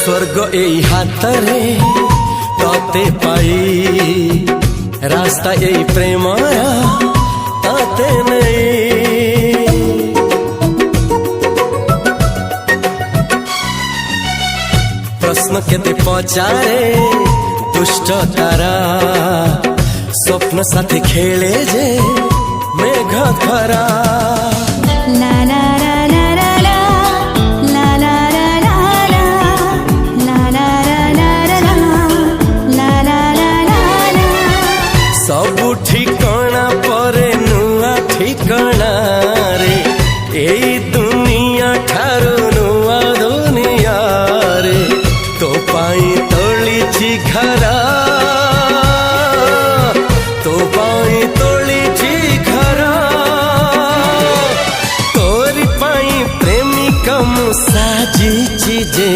स्वर्ग एई हातरे तते पाई रास्ता एई प्रेमाया ताते नहीं। प्रश्न केते पचारे दुष्ट तारा स्वप्न साथी खेले जे मेघ खरा। ला ला ला ला ला ला ला ला ला ला ला ला ला ला। सबु ठिकाना परे नुआ ठिकाना रे एई दुनिया ठारू नुआ दुनिया रे। तो पाई तोलिछि घरा तो पाई तोलिछि घरा तोरी पाई प्रेमिका मु साजिछि जे।